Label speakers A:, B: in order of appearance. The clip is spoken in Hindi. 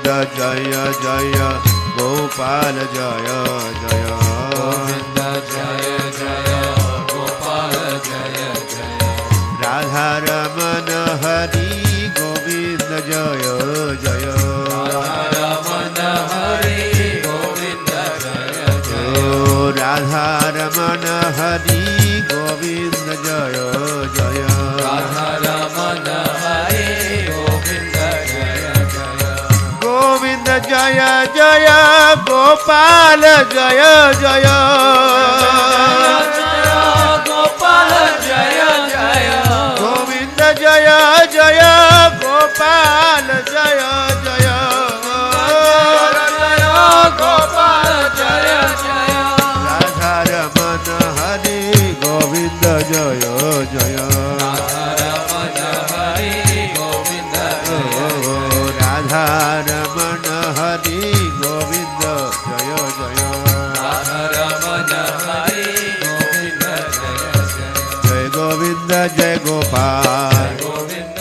A: गोविंद जय जय गोपाल जय जय
B: गोविंद जय जय गोपाल जय जय
A: राधा रमन हरि गोविंद जय जय
B: रमन हरि गोविंद जय जय
A: राधा रमन हरि गोविंद जय जय
B: राधा रमन हरि गोविंद जय जय
A: गोविंद जय जय गोपाल जय जय
B: गोपाल जय जय
A: गोविंद जय जय गोपाल जय जय
B: गोपाल जय जय
A: राधा रमन हरि गोविंद जय जय
B: रमन हरि गोविंद
A: राधा रमन हरि गोविंद जय जय
B: रमन हरि गोविंद जय जय
A: जय गोविंद जय गोपाल
B: गोविंद